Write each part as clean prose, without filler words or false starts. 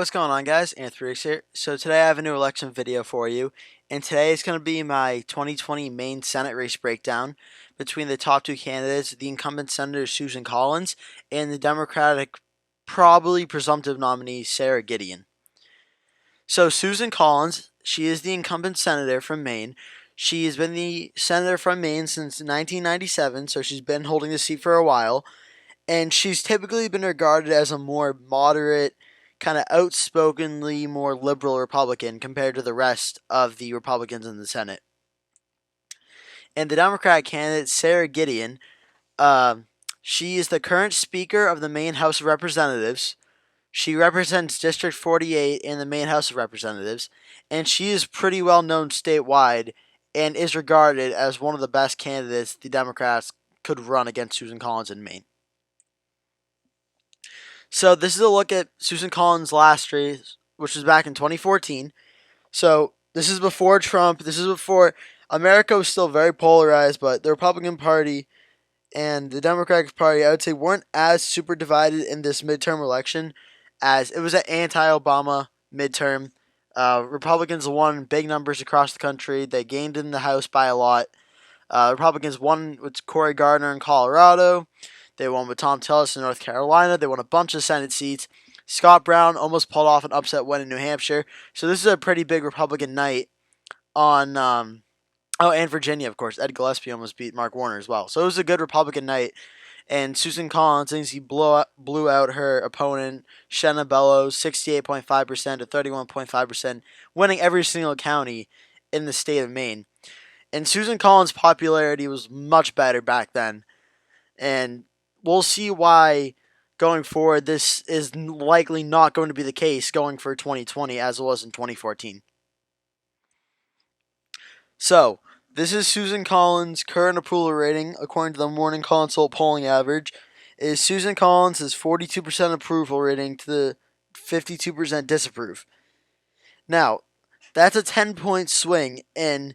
what's going on, guys? Anthony here. So today I have a new election video for you, and today is going to be my 2020 Maine Senate race breakdown between the top two candidates, the incumbent Senator Susan Collins and the Democratic, probably presumptive nominee Sara Gideon. So Susan Collins, she is the incumbent senator from Maine. She has been the senator from Maine since 1997, so she's been holding the seat for a while, and she's typically been regarded as a more moderate, kind of outspokenly more liberal Republican compared to the rest of the Republicans in the Senate. And the Democratic candidate, Sara Gideon, she is the current Speaker of the Maine House of Representatives. She represents District 48 in the Maine House of Representatives, and she is pretty well known statewide and is regarded as one of the best candidates the Democrats could run against Susan Collins in Maine. So this is a look at Susan Collins' last race, which was back in 2014. So this is before Trump. This is before America was still very polarized, but the Republican Party and the Democratic Party, I would say, weren't as super divided in this midterm election as it was an anti-Obama midterm. Republicans won big numbers across the country. They gained in the House by a lot. Republicans won with Cory Gardner in Colorado. They won with Tom Tillis in North Carolina. They won a bunch of Senate seats. Scott Brown almost pulled off an upset win in New Hampshire. So this is a pretty big Republican night on, and Virginia, of course. Ed Gillespie almost beat Mark Warner as well. So it was a good Republican night. And Susan Collins thinks he blew out her opponent, Shenna Bellows, 68.5% to 31.5%, winning every single county in the state of Maine. And Susan Collins' popularity was much better back then. And we'll see why going forward this is likely not going to be the case going for 2020 as it was in 2014. So, this is Susan Collins' current approval rating according to the Morning Consult polling average. Susan Collins is 42% approval rating to the 52% disapprove. Now, that's a 10-point swing, and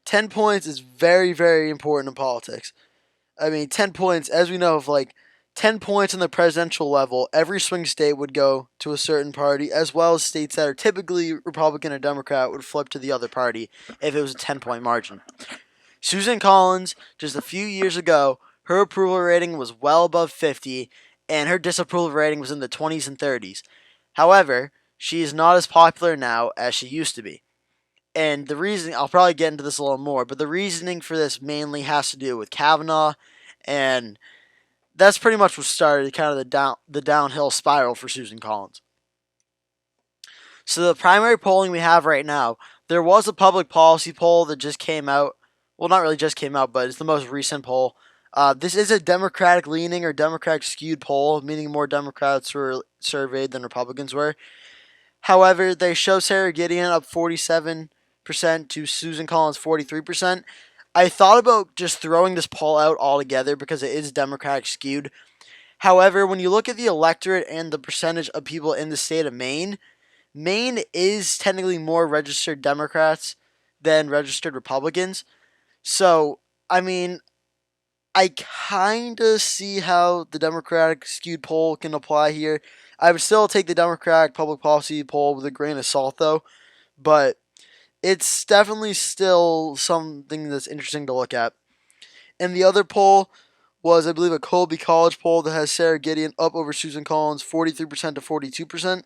10 points is very, very important in politics. I mean, 10 points, as we know, 10 points on the presidential level, every swing state would go to a certain party, as well as states that are typically Republican or Democrat would flip to the other party if it was a 10-point margin. Susan Collins, just a few years ago, her approval rating was well above 50, and her disapproval rating was in the 20s and 30s. However, she is not as popular now as she used to be. And the reason, I'll probably get into this a little more, but the reasoning for this mainly has to do with Kavanaugh, and that's pretty much what started kind of the downhill spiral for Susan Collins. So the primary polling we have right now, there was a public policy poll that just came out. Well, not really just came out, but it's the most recent poll. This is a Democratic leaning or Democratic skewed poll, meaning more Democrats were surveyed than Republicans were. However, they show Sara Gideon up 47% to Susan Collins 43%. I thought about just throwing this poll out altogether because it is Democratic skewed. However, when you look at the electorate and the percentage of people in the state of Maine, Maine is technically more registered Democrats than registered Republicans. So, I mean, I kind of see how the Democratic skewed poll can apply here. I would still take the Democratic public policy poll with a grain of salt, though. But it's definitely still something that's interesting to look at. And the other poll was, I believe, a Colby College poll that has Sara Gideon up over Susan Collins 43% to 42%.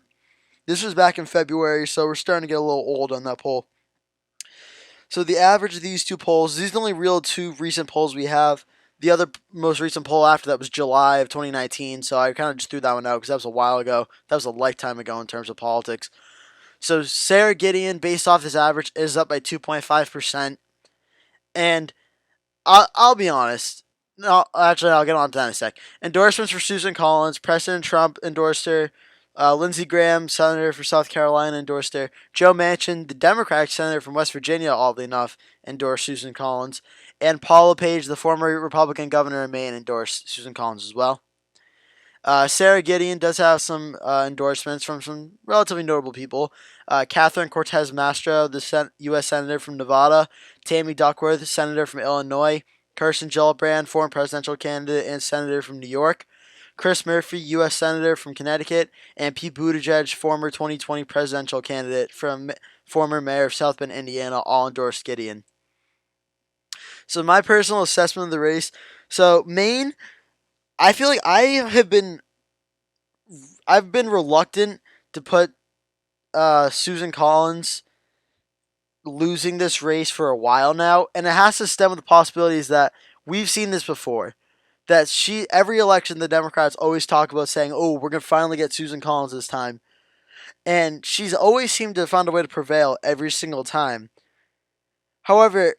This was back in February, so we're starting to get a little old on that poll. So the average of these two polls, these are the only real two recent polls we have. The other most recent poll after that was July of 2019, so I kind of just threw that one out because that was a while ago. That was a lifetime ago in terms of politics. So Sara Gideon, based off this average, is up by 2.5%. And I'll be honest. No, actually, I'll get on to that in a sec. Endorsements for Susan Collins. President Trump endorsed her. Lindsey Graham, senator for South Carolina, endorsed her. Joe Manchin, the Democratic senator from West Virginia, oddly enough, endorsed Susan Collins. And Paul LePage, the former Republican governor of Maine, endorsed Susan Collins as well. Sara Gideon does have some endorsements from some relatively notable people. Catherine Cortez Masto, the U.S. Senator from Nevada. Tammy Duckworth, Senator from Illinois. Kirsten Gillibrand, former presidential candidate and Senator from New York. Chris Murphy, U.S. Senator from Connecticut, and Pete Buttigieg, former 2020 presidential candidate from former mayor of South Bend, Indiana, all endorsed Gideon. So my personal assessment of the race. So Maine, I feel like I've been reluctant to put Susan Collins losing this race for a while now, and it has to stem with the possibilities that we've seen this before. That every election the Democrats always talk about saying, "Oh, we're gonna finally get Susan Collins this time," and she's always seemed to have found a way to prevail every single time. However,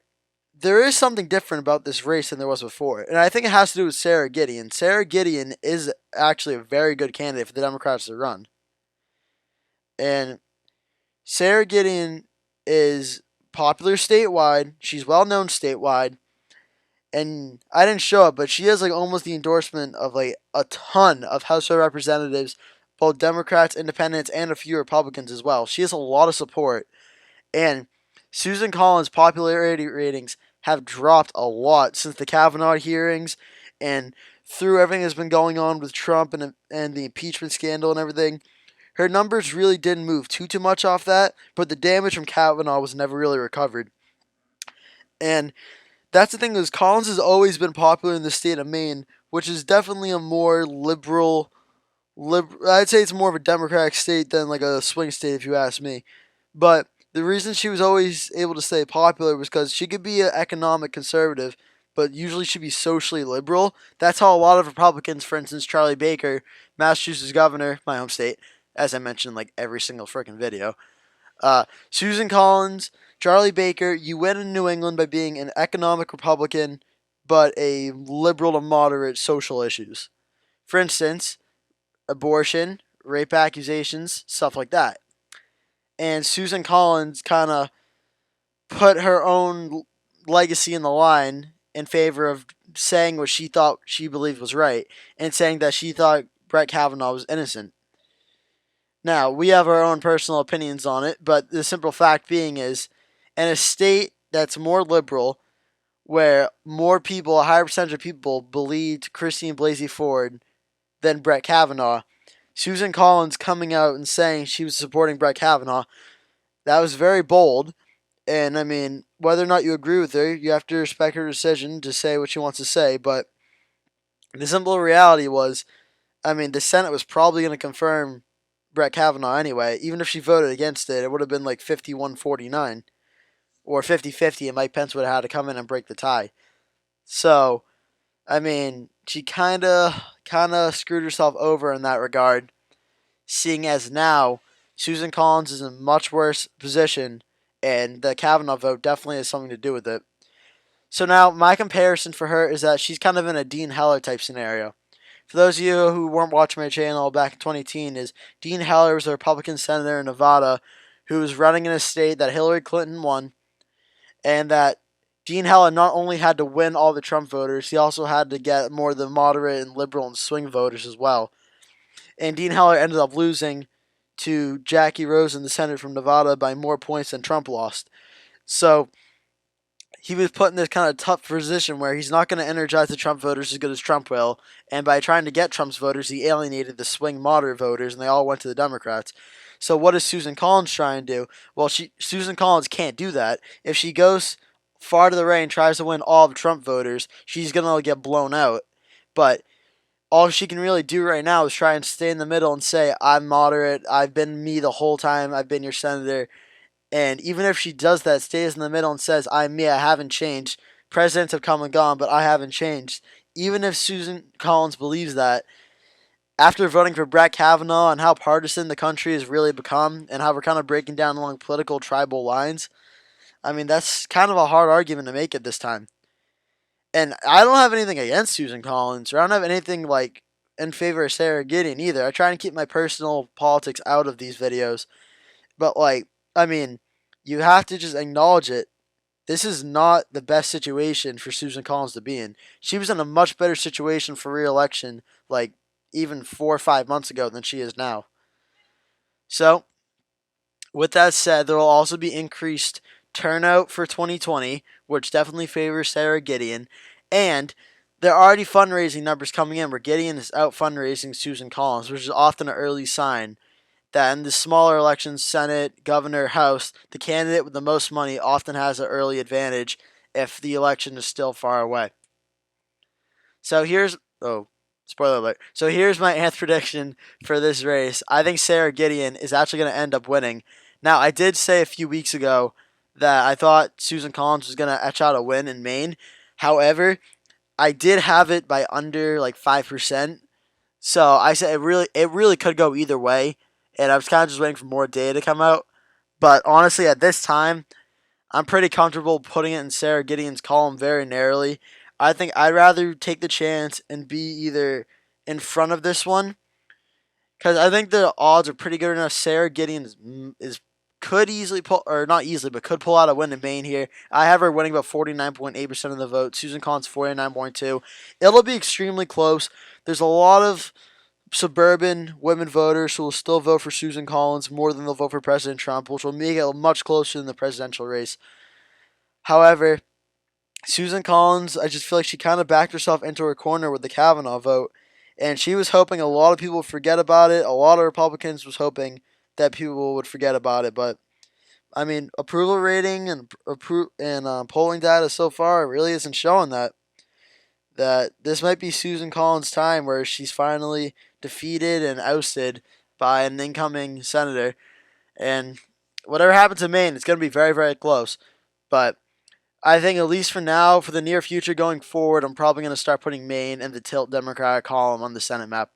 there is something different about this race than there was before, and I think it has to do with Sara Gideon. Sara Gideon is actually a very good candidate for the Democrats to run, and Sara Gideon is popular statewide. She's well known statewide, and I didn't show it, but she has like almost the endorsement of like a ton of House of Representatives, both Democrats, Independents, and a few Republicans as well. She has a lot of support, and Susan Collins' popularity ratings have dropped a lot since the Kavanaugh hearings and through everything that's been going on with Trump and the impeachment scandal and everything. Her numbers really didn't move too much off that, but the damage from Kavanaugh was never really recovered. And that's the thing is Collins has always been popular in the state of Maine, which is definitely a more I'd say it's more of a Democratic state than like a swing state if you ask me. But the reason she was always able to stay popular was because she could be an economic conservative, but usually she'd be socially liberal. That's how a lot of Republicans, for instance, Charlie Baker, Massachusetts governor, my home state, as I mentioned, like every single freaking video. Susan Collins, Charlie Baker, you win in New England by being an economic Republican, but a liberal to moderate social issues. For instance, abortion, rape accusations, stuff like that. And Susan Collins kind of put her own legacy in the line in favor of saying what she thought she believed was right and saying that she thought Brett Kavanaugh was innocent. Now, we have our own personal opinions on it, but the simple fact being is, in a state that's more liberal, where more people, a higher percentage of people, believed Christine Blasey Ford than Brett Kavanaugh, Susan Collins coming out and saying she was supporting Brett Kavanaugh, that was very bold. And I mean, whether or not you agree with her, you have to respect her decision to say what she wants to say. But the simple reality was, I mean, the Senate was probably going to confirm Brett Kavanaugh anyway. Even if she voted against it, it would have been like 51-49 or 50-50, and Mike Pence would have had to come in and break the tie. So, I mean, she kind of screwed herself over in that regard, seeing as now Susan Collins is in a much worse position, and the Kavanaugh vote definitely has something to do with it. So now my comparison for her is that she's kind of in a Dean Heller type scenario. For those of you who weren't watching my channel back in 2018, is Dean Heller was a Republican senator in Nevada who was running in a state that Hillary Clinton won, and that Dean Heller not only had to win all the Trump voters, he also had to get more of the moderate and liberal and swing voters as well. And Dean Heller ended up losing to Jackie Rosen, the senator from Nevada, by more points than Trump lost. So he was put in this kind of tough position where he's not going to energize the Trump voters as good as Trump will. And by trying to get Trump's voters, he alienated the swing moderate voters, and they all went to the Democrats. So what is Susan Collins trying to do? Well, Susan Collins can't do that. If she goes far to the right and tries to win all of Trump voters, she's going to get blown out. But all she can really do right now is try and stay in the middle and say, I'm moderate, I've been me the whole time, I've been your senator. And even if she does that, stays in the middle and says, I'm me, I haven't changed. Presidents have come and gone, but I haven't changed. Even if Susan Collins believes that, after voting for Brett Kavanaugh and how partisan the country has really become and how we're kind of breaking down along political tribal lines, I mean, that's kind of a hard argument to make at this time. And I don't have anything against Susan Collins, or I don't have anything like in favor of Sara Gideon either. I try and keep my personal politics out of these videos. But like, I mean, you have to just acknowledge it. This is not the best situation for Susan Collins to be in. She was in a much better situation for re-election, like even 4 or 5 months ago than she is now. So, with that said, there will also be increased turnout for 2020, which definitely favors Sara Gideon. And there are already fundraising numbers coming in where Gideon is out fundraising Susan Collins, which is often an early sign that in the smaller elections, Senate, Governor, House, the candidate with the most money often has an early advantage if the election is still far away. So here's spoiler alert. So here's my nth prediction for this race. I think Sara Gideon is actually going to end up winning. Now I did say a few weeks ago that I thought Susan Collins was going to etch out a win in Maine. However, I did have it by under like 5%. So I said it really could go either way, and I was kind of just waiting for more data to come out. But honestly, at this time, I'm pretty comfortable putting it in Sara Gideon's column very narrowly. I think I'd rather take the chance and be either in front of this one, because I think the odds are pretty good enough. Sara Gideon is could easily pull, or not easily, but could pull out a win in Maine here. I have her winning about 49.8% of the vote. Susan Collins 49.2. It'll be extremely close. There's a lot of suburban women voters who will still vote for Susan Collins more than they'll vote for President Trump, which will make it much closer than the presidential race. However, Susan Collins, I just feel like she kind of backed herself into her corner with the Kavanaugh vote, and she was hoping a lot of people would forget about it. A lot of Republicans was hoping that people would forget about it, but I mean, approval rating and polling data so far really isn't showing that this might be Susan Collins' time where she's finally defeated and ousted by an incoming senator. And whatever happens in Maine, it's going to be very, very close. But I think at least for now, for the near future going forward, I'm probably going to start putting Maine in the tilt Democratic column on the Senate map.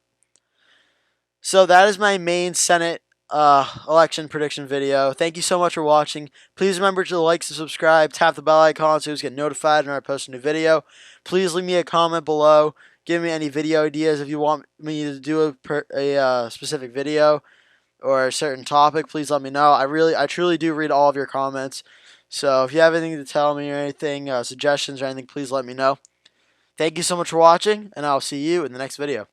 So that is my Maine Senate election prediction video. Thank you so much for watching. Please remember to like and subscribe, tap the bell icon so you get notified when I post a new video. Please leave me a comment below. Give me any video ideas if you want me to do a specific video or a certain topic. Please let me know. I truly do read all of your comments. So if you have anything to tell me or anything, suggestions or anything, please let me know. Thank you so much for watching, and I'll see you in the next video.